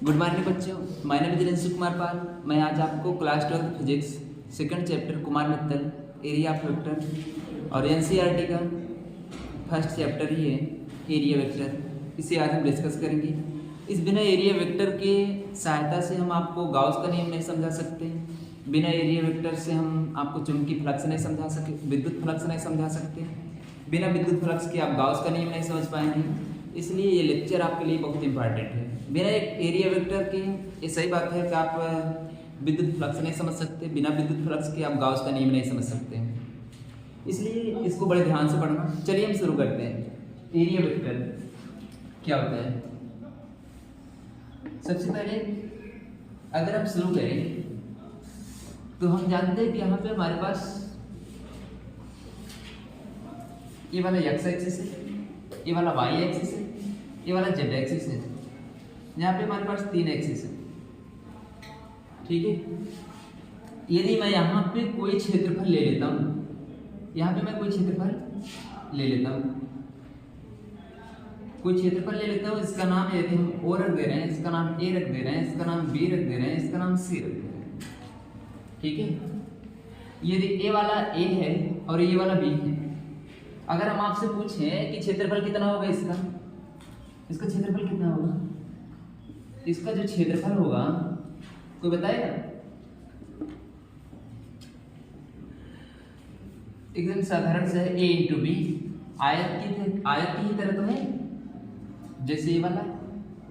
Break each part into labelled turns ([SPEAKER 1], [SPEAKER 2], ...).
[SPEAKER 1] Good morning बच्चों, my name is Dinesh Kumar Pal. मैं आज आपको class 12 physics second chapter Kumar Mittal area of vector और एनसीईआरटी का फर्स्ट चैप्टर ही है एरिया वेक्टर, इसे आज हम डिस्कस करेंगे। इस बिना एरिया वेक्टर के सहायता से हम आपको गाउस का नियम नहीं समझा सकते, बिना एरिया वेक्टर से हम आपको चुंबकीय फ्लक्स नहीं समझा सके, विद्युत फ्लक्स नहीं समझा सकते, बिना विद्युत फ्लक्स के आप गाउस का नियम नहीं समझ पाएंगे। इसलिए ये लेक्चर आपके लिए बहुत इंपॉर्टेंट है। बिना एक एरिया वेक्टर के ये सही बात है कि आप विद्युत फ्लक्स नहीं समझ सकते, बिना विद्युत फ्लक्स के आप गाउस का नियम नहीं समझ सकते, इसलिए इसको बड़े ध्यान से पढ़ना। चलिए हम शुरू करते हैं। एरिया वेक्टर क्या होता है? सबसे पहले अगर हम शुरू करें तो हम जानते हैं कि यहाँ पे हमारे पास ये वाला एक्स एक्सिस है, ये वाला वाई एक्सिस है, ये वाला जेड एक्सिस है। यहाँ पे हमारे पास 3 एक्सिस है, ठीक है। यदि मैं यहाँ पे कोई क्षेत्रफल ले लेता हूँ, यहाँ पे मैं कोई क्षेत्रफल ले लेता हूँ, कोई क्षेत्रफल ले लेता हूँ, इसका नाम यदि हम ओ रख दे रहे हैं, इसका नाम ए रख दे रहे हैं, इसका नाम बी रख दे रहे हैं, इसका नाम सी रख दे रहे हैं, ठीक है। यदि ए वाला ए है और ये वाला बी है, अगर हम आपसे पूछें कि क्षेत्रफल कितना होगा इसका क्षेत्रफल कितना होगा, इसका जो क्षेत्रफल होगा कोई बताएगा? एकदम साधारण से है, a इंटू बी। आयत की ही तरह तो है, जैसे ये वाला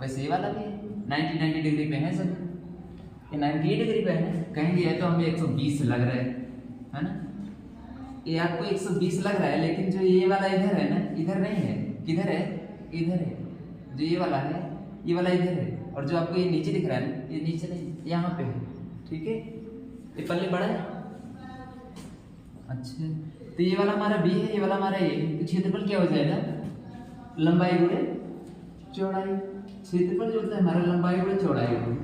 [SPEAKER 1] वैसे ये वाला भी है। 90 डिग्री पे है सब, ये 98 डिग्री पे है। कहेंगे ये तो हमें 120 लग रहा है ना? ये आपको 120 लग रहा है, लेकिन जो ये वाला इधर है ना, इधर नहीं है। किधर है? इधर है। जो ये वाला है, ये वाला इधर है, और जो आपको ये नीचे दिख रहा है ना, ये नीचे नहीं, यहाँ पे है, ठीक है। ये पल्ले बड़ा है, अच्छा। तो ये वाला हमारा बी है, ये वाला हमारा ए है। तो क्षेत्रफल क्या हो जाएगा? लंबाई गुणे चौड़ाई। क्षेत्रफल जो होता है हमारा लंबाई गुणे चौड़ाई होगा।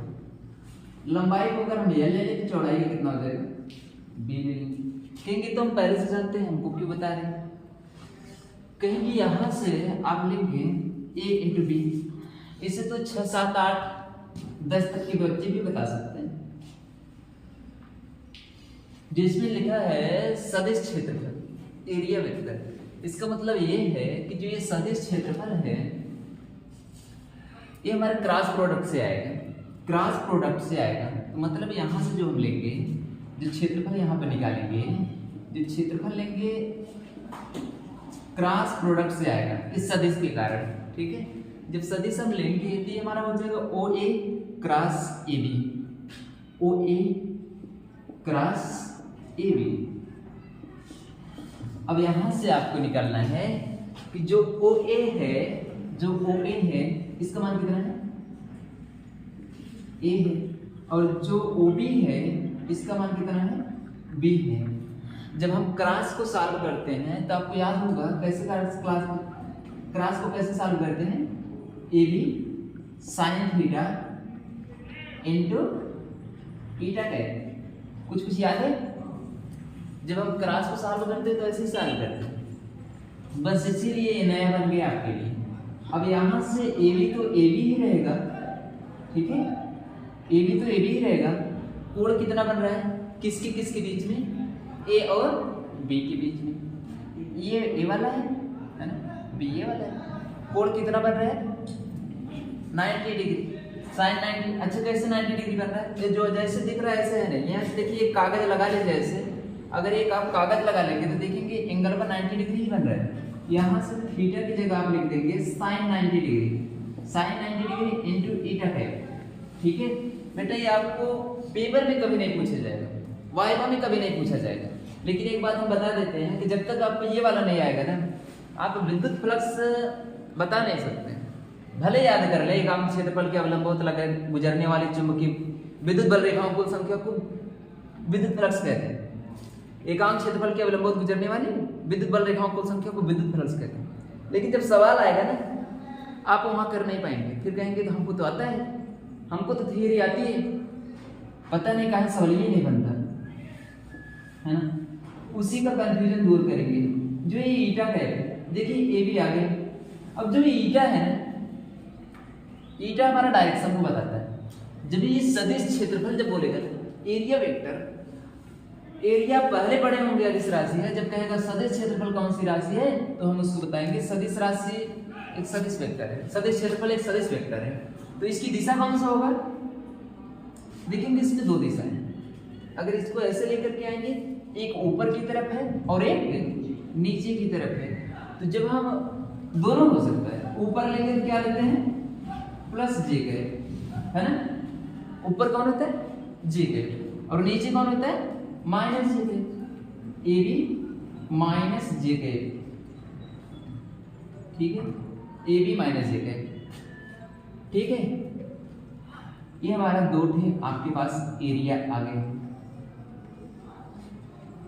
[SPEAKER 1] लंबाई को अगर हम ये ले लें तो चौड़ाई का कितना हो जाएगा? बी ले लेंगे। कहेंगे तो हम पहले से जानते हैं, हमको क्यों बता रहे हैं? कहेंगे यहाँ से आप लेंगे a इंटू बी। इसे तो 6, 7, 8, 10 तक के बच्चे भी बता सकते हैं, जिसमें लिखा है सदिश क्षेत्रफल एरिया वेक्टर। इसका मतलब ये है कि जो ये सदिश क्षेत्रफल है ये हमारे क्रॉस प्रोडक्ट से आएगा, क्रॉस प्रोडक्ट से आएगा। तो मतलब यहाँ से जो हम लेंगे, जो क्षेत्रफल यहाँ पर निकालेंगे, जो क्षेत्रफल लेंगे क्रॉस प्रोडक्ट से आएगा इस सदिश के कारण, ठीक है। जब सदिश हम लेंगे तो ये हमारा हो जाएगा O A cross A B, O A cross A B. अब यहां से आपको निकालना है कि जो ओ ए है, जो ओ ए है, इसका मान कितना है? ए है। और जो ओ बी है, इसका मान कितना है? बी है। जब हम क्रॉस को सॉल्व करते हैं तो आपको याद होगा कैसे क्रॉस को कैसे सॉल्व करते हैं? A B sine theta into theta tan. कुछ याद है? जब हम क्रॉस को सॉल्व करते हैं तो ऐसे ही सॉल्व करते हैं, बस इसीलिए ये नया बन गया आपके लिए। अब यहाँ से ए बी तो ए बी ही रहेगा, ठीक है। ए बी तो ए बी ही रहेगा। कोण कितना बन रहा है? किसके बीच में? ए और बी के बीच में। ये ए वाला है ना, बी ए वाला है। कोण कितना बन रहा है? 90 डिग्री, साइन 90। अच्छा, कैसे 90 डिग्री बन रहा है? ये जो जैसे दिख रहा है ऐसे है नहीं। यहाँ से देखिए कागज लगा लीजिए ऐसे, अगर एक आप कागज लगा लेंगे तो देखेंगे एंगल पर 90 डिग्री ही बन रहा है। यहाँ से थीटा की जगह आप लिख देंगे sine 90 degree, sine 90 degree into theta type, ठीक है बेटा। ये आपको पेपर में कभी नहीं पूछा जाएगा, वाइवा में कभी नहीं पूछा जाएगा। लेकिन एक बात हम बता देते हैं कि जब तक आपको ये वाला नहीं आएगा ना, आप विद्युत फ्लक्स बता नहीं सकते। भले याद कर ले एकांक क्षेत्रफल के अवलंबोत लगे गुजरने वाली चुंबकीय विद्युत बल रेखाओं कुल संख्या को विद्युत फ्लक्स कहते हैं। एकांक क्षेत्रफल के अवलंबोत गुजरने वाली विद्युत बल रेखाओं कुल संख्या को विद्युत फ्लक्स कहते हैं। लेकिन जब सवाल आएगा ना, आप वहां कर नहीं पाएंगे, फिर कहेंगे तो हमको तो आता है, हमको तो थियरी आती है, पता नहीं कहाँ सवाल ही नहीं बनता है ना। उसी का कंफ्यूजन दूर करेंगे। जो ये ईटा का है, देखिए ए भी आ गया। अब जो ईटा है ना, ईटा हमारा डायरेक्शन को बताता है। जब ये सदिश क्षेत्रफल जब बोलेगा एरिया वेक्टर, एरिया पहले पढ़े होंगे अदिश राशि है, जब कहेगा सदिश क्षेत्रफल कौन सी राशि है तो हम उसको बताएंगे सदिश राशि एक सदिश वेक्टर है, सदिश क्षेत्रफल एक सदिश वेक्टर है। तो इसकी दिशा कौन सा होगा, देखेंगे इसमें दो दिशा है। अगर इसको ऐसे लेकर के आएंगे, एक ऊपर की तरफ है और एक नीचे की तरफ है, तो जब हम दोनों हो सकता है, ऊपर लेकर क्या लेते हैं प्लस जे के, है ना, ऊपर कौन होता है जे के और नीचे कौन होता है माइनस जे के, ए बी माइनस जे के, ठीक है, ए बी माइनस जे के, ठीक है। ये हमारा दो थे आपके पास एरिया आ गए।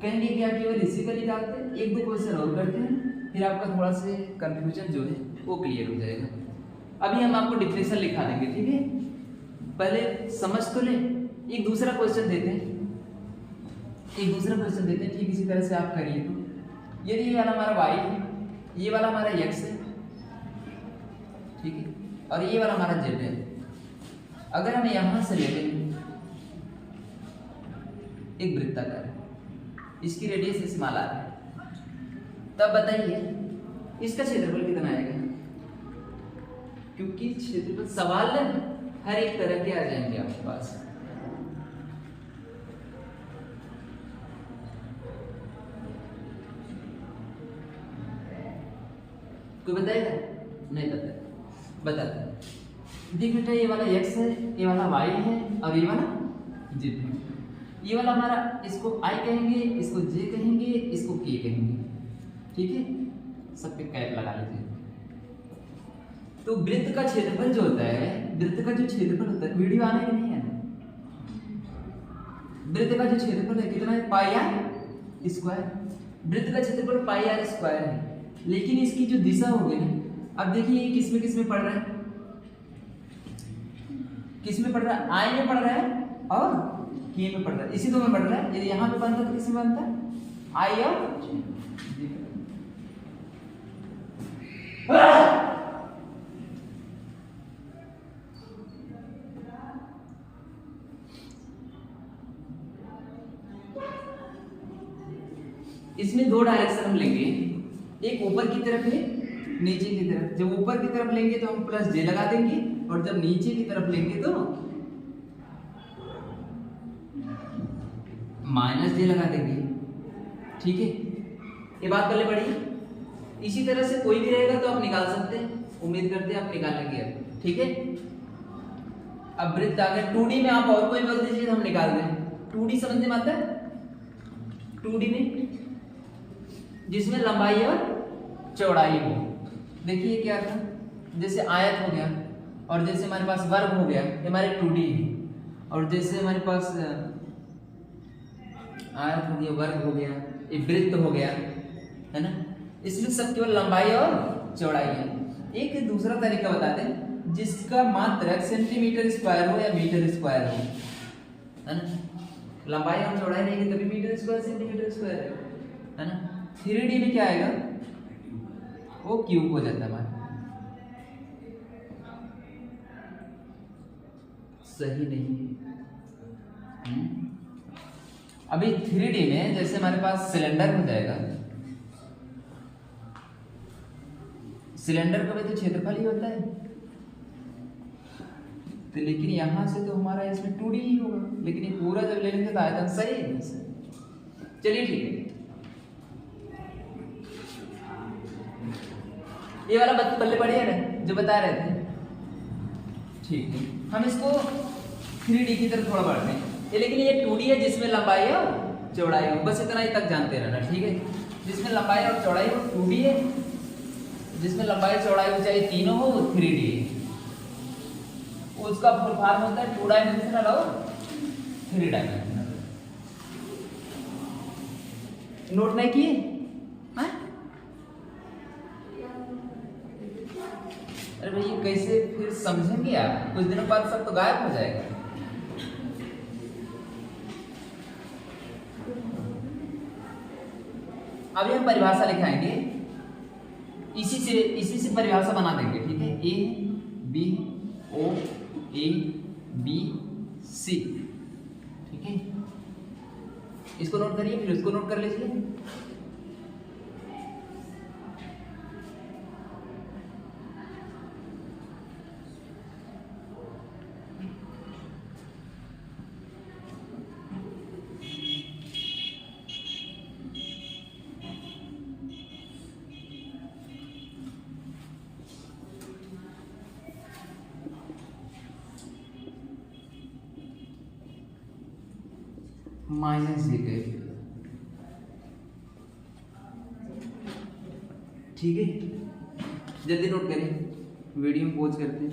[SPEAKER 1] कहेंगे क्या केवल इसी का निकालते हैं, एक दो क्वेश्चन और करते हैं, फिर आपका थोड़ा से कंफ्यूजन जो है वो क्लियर हो जाएगा। अभी हम आपको डिफिनेशन लिखा देंगे, ठीक है, पहले समझ तो ले। एक दूसरा क्वेश्चन देते हैं, एक दूसरा क्वेश्चन देते हैं, ठीक इसी तरह से आप करिए। तो यदि ये वाला हमारा y है, ये वाला हमारा x है, ठीक है, और ये वाला हमारा z है। अगर हम यहां से लेते हैं एक वृत्ताकार, इसकी रेडियस स्मॉल आर है, तब बताइए इसका क्षेत्रफल कितना आएगा, क्योंकि क्षेत्रफल सवाल हर एक तरह के आ जाएंगे आपके पास। कोई बताएगा, नहीं बताता, बताता देख बेटा, ये वाला x है, ये वाला y है और ये वाला z है। ये वाला हमारा, इसको I कहेंगे, इसको J कहेंगे, इसको K कहेंगे, ठीक है, सब पे कैप लगा लीजिए। तो वृत्त का क्षेत्रफल जो होता है, वृत्त का जो क्षेत्रफल होता है, वीडियो आने की नहीं है, वृत्त का जो क्षेत्रफल है कितना है पाई आर स्क्वायर, वृत्त का क्षेत्रफल पाई आर स्क्वायर है। लेकिन इसकी जो दिशा होगी ना, अब देखिए ये किस में पड़ रहा है, किस में पड़ रहा है, आई में पड़ रहा है और के में पड़ रहा है, इसी दो में पड़ रहा है। यदि यहाँ पे बनता तो किस में बनता है, आई और इसमें दो डायरेक्शन हम लेंगे, एक ऊपर की तरफ है, नीचे की तरफ। जब ऊपर की तरफ लेंगे तो हम प्लस जे लगा देंगे, और जब नीचे की तरफ लेंगे तो माइनस जे लगा देंगे, ठीक है। ये बात पहले पढ़िए, इसी तरह से कोई भी रहेगा तो आप निकाल सकते हैं, उम्मीद करते हैं आप निकालेंगे अब, ठीक है। अब वृत्त आ गया 2D में, आप और कोई बोल दीजिए हम निकाल दें। 2D समझने में आता है, 2D में जिसमें लंबाई और चौड़ाई हो। देखिए क्या था, जैसे आयत हो गया, और जैसे हमारे पास वर्ग हो गया, ये हमारे 2D है, और जैसे हमारे पास आयत हो गया, वर्ग हो गया, ये वृत्त हो गया, है ना। इसमें सब केवल लंबाई और चौड़ाई है। एक दूसरा तरीका बता दें, जिसका मात्रक सेंटीमीटर स्क्वायर हो या मीटर स्क्वायर हो, है ना। लंबाई और चौड़ाई रहेगी तभी मीटर स्क्वायर सेंटीमीटर स्क्वायर है ना। 3D में क्या आएगा, वो क्यूब हो जाता है हमारा, सही नहीं है। अभी 3D में जैसे हमारे पास सिलेंडर हो जाएगा, सिलेंडर का भी तो क्षेत्रफल ही होता है, तो लेकिन यहां से तो हमारा इसमें 2D ही होगा, लेकिन ये पूरा जब ले लेंगे तो आयतन सही है। चलिए ठीक है, ये वाला पल्ले बढ़िया है जो बता रहे थे, ठीक है। हम इसको 3D की तरफ थोड़ा बढ़ते हैं, लेकिन ये 2D है जिसमें लंबाई और चौड़ाई हो, बस इतना ही तक जानते रहना, ठीक है। जिसमें लंबाई और चौड़ाई हो 2D है, जिसमें लंबाई चौड़ाई ऊंचाई तीनों हो वो 3D है। उसका फुल फॉर्म होता है 2 डायमेंशनल और 3 डायमेंशनल। नोट नहीं किए, अरे भाई ये कैसे फिर समझेंगे आप, कुछ दिनों बाद सब तो गायब हो जाएगा। अभी हम परिभाषा लिखाएंगे, इसी से परिभाषा बना देंगे, ठीक है। A B O A B C. ठीक है, इसको नोट करिए, फिर इसको नोट कर लीजिए। माइनस जे कैप। ठीक है, जल्दी नोट करें, वीडियो में पॉज करते हैं।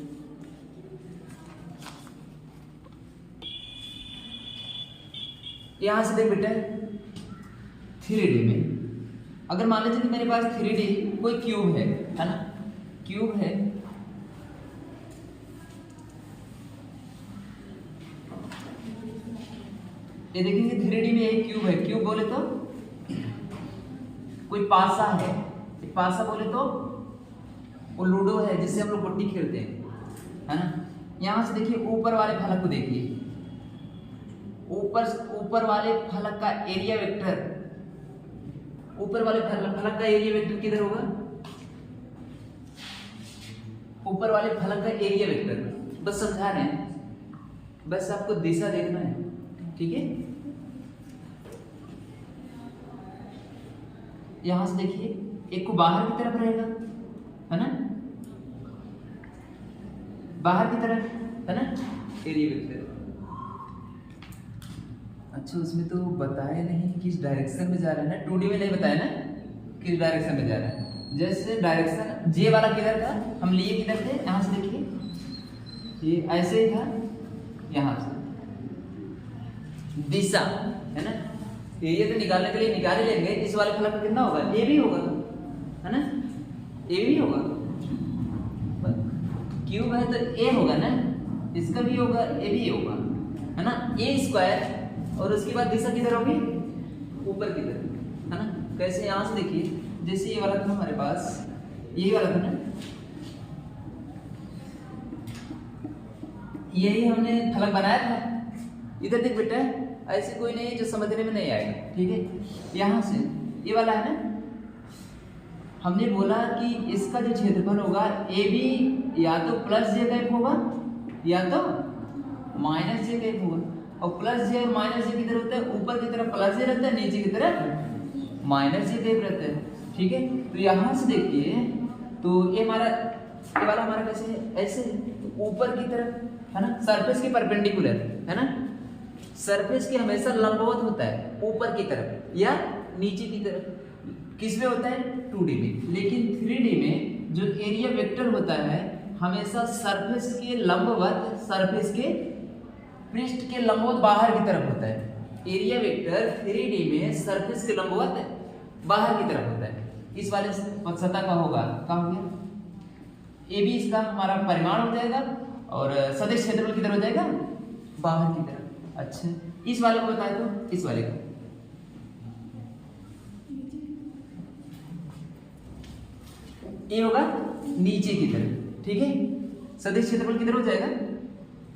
[SPEAKER 1] यहां से देख बेटा 3D में अगर मान लीजिए कि मेरे पास 3D कोई क्यूब है ना, क्यूब है, ये देखेंगे 3D में एक क्यूब है। क्यूब बोले तो कोई पासा है, पासा बोले तो वो लूडो है जिससे हम लोग गुट्टी खेलते हैं, है ना। यहां से देखिए ऊपर वाले फलक को देखिए, ऊपर वाले फलक का एरिया वेक्टर, ऊपर वाले फलक का एरिया वेक्टर किधर होगा? ऊपर वाले फलक का एरिया वेक्टर, बस समझा रहे हैं, बस आपको दिशा देखना है। ठीक है, यहां से देखिए एक को बाहर की तरफ रहेगा, है ना, बाहर की तरफ, है ना, एरिया वेक्टर। अच्छा, उसमें तो बताया नहीं किस डायरेक्शन में जा रहा है ना, 2D में नहीं बताया ना किस डायरेक्शन में जा रहा है। जैसे डायरेक्शन जे वाला किधर था, हम लिए किधर थे, यहां से देखिए ये ऐसे ही था, यहां से दिशा, है ना। एरिया तो निकालने के लिए निकाल ही लेंगे, इस वाले फलक का कितना होगा? ए भी होगा, है ना, ए भी होगा, क्यूब है तो ए होगा ना, इसका भी होगा, ए भी होगा, है ना, ए स्क्वायर। और उसके बाद दिशा किधर होगी? ऊपर की तरफ, है ना। कैसे? यहां से देखिए, जैसे ये वाला था हमारे पास, यही वाला था ना, यही हमने फलक बनाया था। इधर देख बेटा, ऐसे कोई नहीं है जो समझने में नहीं आएगा। ठीक है, यहां से ये वाला है ना, हमने बोला कि इसका जो क्षेत्रफल होगा ए बी या तो प्लस जे कैप होगा या तो माइनस जे कैप होगा। और प्लस जे और माइनस जे किधर होता है? ऊपर की तरफ प्लस जे रहता है, नीचे की तरफ माइनस जे कैप रहता है। ठीक है, तो यहां से देखिए, तो ये वाला हमारा कैसे है? ऐसे तो ऊपर की तरफ, है ना, सरफेस के परपेंडिकुलर, है ना, सरफेस के हमेशा लंबवत होता है ऊपर की तरफ या नीचे की तरफ। किस में होता है? 2D में। लेकिन 3D में जो एरिया वेक्टर होता है हमेशा सरफेस के लंबवत, सरफेस के पृष्ठ के लंबवत बाहर की तरफ होता है। एरिया वेक्टर 3D में सरफेस के लंबवत बाहर की तरफ होता है। इस वाले सतह का होगा, क्या हो गया? ए बी इसका हमारा परिमाण हो जाएगा और सदिश क्षेत्रफल किधर हो जाएगा? बाहर की तरफ। अच्छा, इस वाले को बताए तो इस वाले को ये होगा नीचे की तरफ। ठीक है, सदिश क्षेत्रफल किधर हो जाएगा?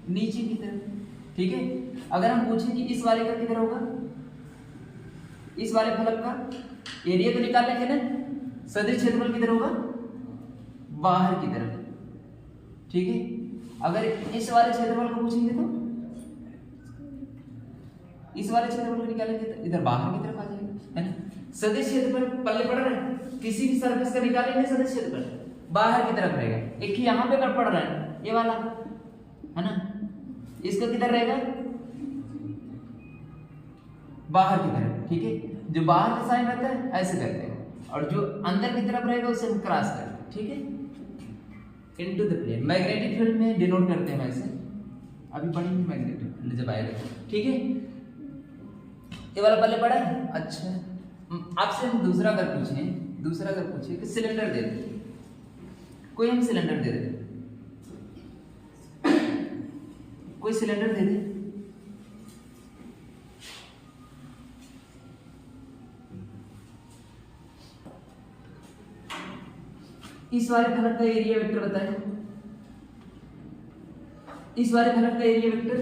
[SPEAKER 1] नीचे की तरफ। ठीक है, अगर हम पूछें कि इस वाले का किधर होगा, इस वाले फलक का एरिया तो निकाल लेंगे ना, सदिश क्षेत्रफल किधर होगा? बाहर की तरफ। ठीक है, अगर इस वाले क्षेत्रफल को पूछेंगे तो इस वाले क्षेत्रफल को निकालेंगे तो इधर बाहर की तरफ आ जाएगा, है ना। सदिश क्षेत्रफल पल्ले पड़ रहा है, किसी भी सरफेस का निकालेंगे सदिश क्षेत्रफल बाहर की तरफ रहेगा। एक ही यहाँ पे कर पड़ रहा है, ये वाला, है ना, इसका किधर रहेगा? बाहर की तरफ। ठीक है, जो बाहर का साइन रहता है ऐसे करते हैं, और जो अंदर की तरफ रहेगा उसे हम क्रॉस करते हैं। ठीक है, into the plane. Magnetic field में डिनोट करते हैं वैसे, अभी पढ़ेंगे मैग्नेटिक फील्ड जब आएगा। ठीक है, ये वाला पहले पढ़ा है। अच्छा, आपसे हम दूसरा अगर पूछें कि सिलेंडर दे दे, कोई हम सिलेंडर दे दे, कोई सिलेंडर दे दे, इस वाले फलक का एरिया वेक्टर बताएं। इस वाले फलक का एरिया वेक्टर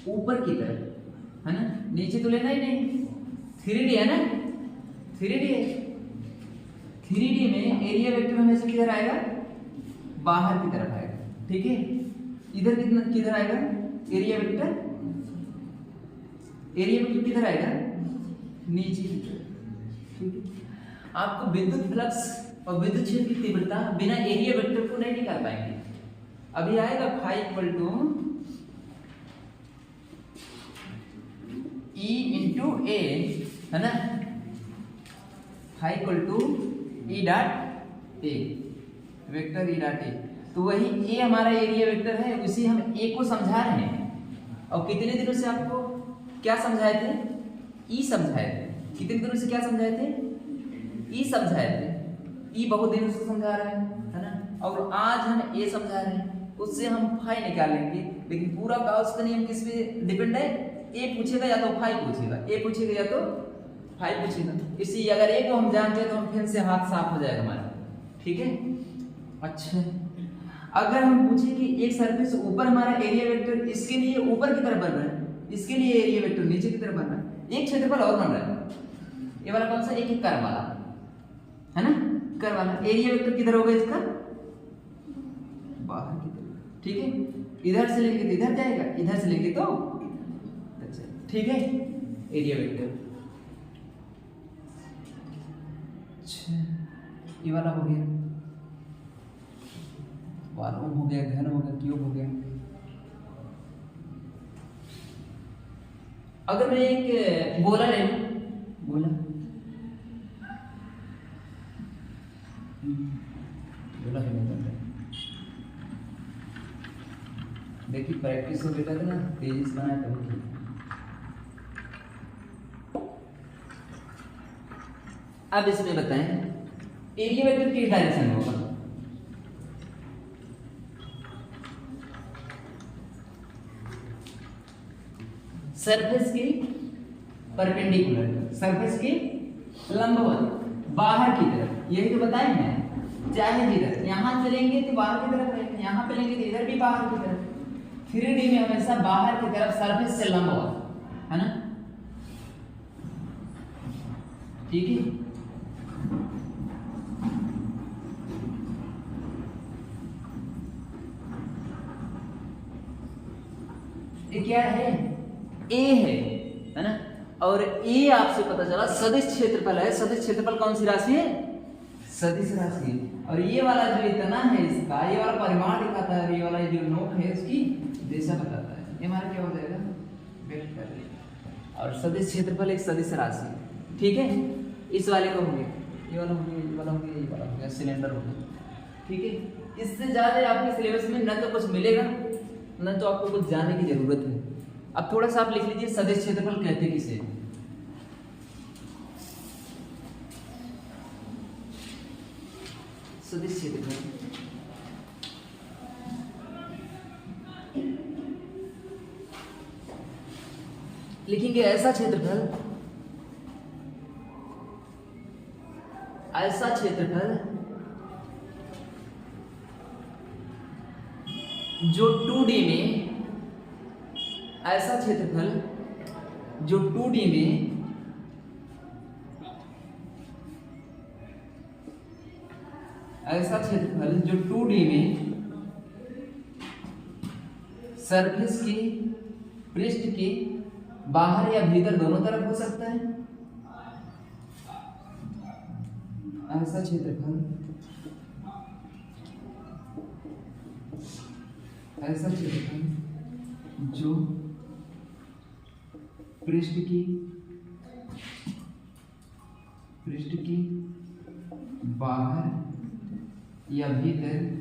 [SPEAKER 1] ऊपर की तरफ, है ना, नीचे तो लेना ही नहीं। 3D है ना, 3D है, 3D में एरिया वेक्टर हमेशा किधर आएगा, बाहर की तरफ आएगा, ठीक है। इधर कितना किधर आएगा एरिया वेक्टर, एरिया वेक्टर किधर आएगा, नीचे की तरफ, ठीक है। आपको विद्युत फ्लक्स और विद्युत क्षेत्र की तीव्रता बिना एरिया वेक्टर को नहीं निकाल पाएंगे। अभी आएगा phi equal to E into A, है ना, phi equal to E dot A, vector E dot A. तो वही ए हमारा एरिया वेक्टर है, उसी हम ए को समझा रहे हैं। और कितने दिनों से आपको क्या समझाए थे, ई समझाए थे। कितने दिनों से क्या समझाए थे, ई समझाए थे। ई बहुत दिनों से समझा रहे हैं, है ना, और आज हम ए समझा रहे हैं। उससे हम फाई निकालेंगे, लेकिन पूरा गाउस का नियम किस पे डिपेंड है, ए पूछेगा या तो फाई पूछेगा, ए पूछेगा या तो फाई पूछेगा। इसी अगर ए को हम जानते हैं तो हम फिर से हाथ साफ हो जाएगा हमारा, ठीक है। अच्छा, अगर हम पूछे कि एक सरफेस ऊपर हमारा एरिया वेक्टर इसके लिए ऊपर की तरफ बन रहा है, इसके लिए एरिया वेक्टर नीचे की तरफ बन रहा है, एक क्षेत्रफल और बन रहा है। ये वाला कौन सा, एक कर्व वाला, है ना, कर्व वाला एरिया वेक्टर किधर होगा इसका, बाहर की तरफ, ठीक है। इधर से लेंगे तो इधर जाएगा, इधर से लेंगे तो, अच्छा, ठीक है, एरिया वेक्टर। अच्छा, ये वाला हो गया, वाल्यूम हो गया, घन हो गया, क्यूब हो गया। अगर मैं एक गोला ले लूं, गोला गोला है नहीं, देखिए प्रैक्टिस हो बेटा ना, तेजी से बनाया तभी ठीक। अब इसमें बताएं एरिया वेक्टर किस डायरेक्शन में होगा, सरफेस की परपेंडिकुलर, सरफेस की लंबवत, बाहर की तरफ, यही तो बताए हैं। चाहे जिधर यहां चलेंगे तो बाहर की तरफ रहेंगे, यहां पे लेंगे तो इधर भी बाहर की तरफ। 3D में हमेशा बाहर की तरफ सरफेस से लंबवत, है ना, ठीक है। ये क्या है, ए है ना, और ए आपसे पता चला सदिश क्षेत्रफल है। सदिश क्षेत्रफल कौन सी राशि है, सदिश राशि है। और ये वाला जो इतना है इसका, ये वाला परिमाण दिखाता है, ये वाला जो नोक है उसकी दिशा बताता है। ये हमारा क्या हो जाएगा, वेक्टर। और सदिश क्षेत्रफल एक सदिश राशि, ठीक है। इस वाले का हो गया, ये वाला हो गया, ये वाला हो गया, ये वाला हो गया, सिलेंडर हो गया, ठीक है। इससे ज्यादा आपके सिलेबस में न तो कुछ मिलेगा, न तो आपको कुछ जानने की जरूरत है। अब थोड़ा सा आप लिख लीजिए सदिश क्षेत्रफल कहते किसे, सदिश क्षेत्रफल लिखेंगे ऐसा क्षेत्रफल, ऐसा क्षेत्रफल जो 2D में, ऐसा क्षेत्रफल जो 2D में ऐसा क्षेत्रफल जो 2D में सरफेस की, पृष्ठ के बाहर या भीतर दोनों तरफ हो सकता है। ऐसा क्षेत्रफल, ऐसा क्षेत्रफल जो पृष्ठ की बाहर या भीतर दोनों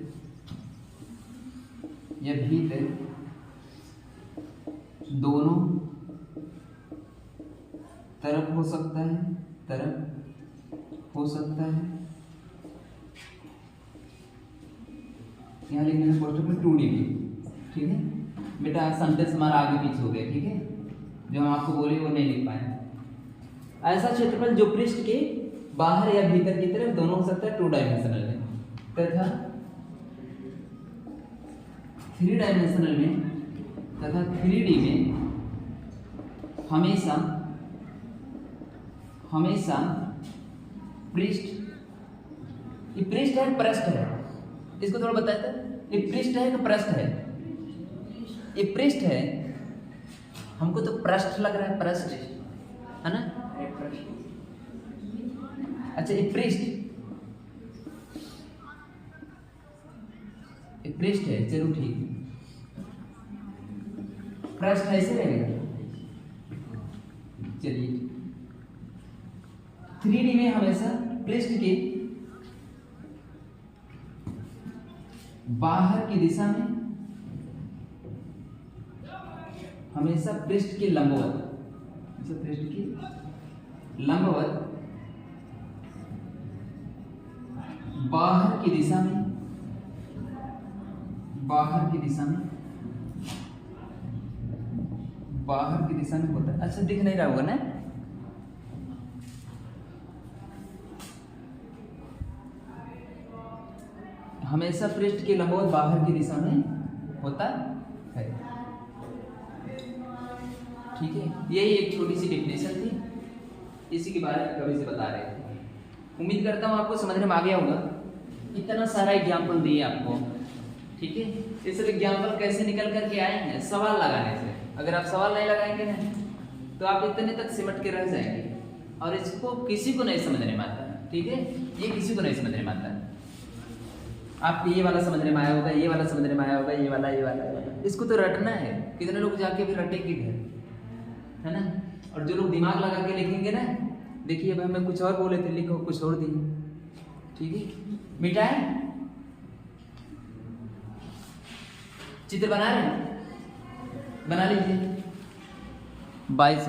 [SPEAKER 1] तरफ हो सकता है, यहाँ लिखने में कोष्टक में 2D भी, ठीक है बेटा। सेंटेंस हमारा आगे पीछे हो गया, ठीक है, जो हम आपको बोले वो नहीं लिख पाए। ऐसा क्षेत्रफल जो पृष्ठ के बाहर या भीतर की तरफ दोनों हो सकता है 2 डायमेंशनल में, तथा 3 डायमेंशनल में तथा 3D में हमेशा हमेशा पृष्ठ, ये पृष्ठ है पृष्ठ है, इसको थोड़ा बताया था, ये पृष्ठ है कि पृष्ठ है? ये पृष्ठ है, हमको तो पृष्ठ लग रहा है, पृष्ठ है ना। अच्छा ये पृष्ठ, ये पृष्ठ है, चलो ठीक है, पृष्ठ ऐसे रहेगा। चलिए 3D में हमेशा पृष्ठ के बाहर की दिशा में हमेशा पृष्ठ के लंबवत, पृष्ठ के लंबवत बाहर की दिशा में, बाहर की दिशा में, बाहर की दिशा में होता है। अच्छा दिख नहीं रहा होगा ना, हमेशा पृष्ठ के लंबवत बाहर की दिशा में होता है। ठीक है, यही एक छोटी सी डेफिनेशन थी, इसी के बारे में कभी से बता रहे थे। उम्मीद करता हूँ आपको समझने में आ गया होगा। इतना सारा एग्जाम्पल दिए आपको, ठीक है। इस एग्जाम्पल कैसे निकल करके आएंगे? सवाल लगाने से। अगर आप सवाल नहीं लगाएंगे ना तो आप इतने तक सिमट के रह जाएंगे, और इसको किसी को नहीं समझने में आता, ठीक है, ये किसी को नहीं समझने में आता। आपको ये वाला समझने में आया होगा, ये वाला समझने में आया होगा, ये वाला, इसको तो रटना है। कितने लोग जाके भी रटेंगे घर, है ना। और जो लोग दिमाग लगा के लिखेंगे ना, देखिए अब हमें कुछ और बोले थे, लिखो कुछ और दिए, ठीक है। मिटाए, चित्र बना रहे हैं, बना लीजिए। 22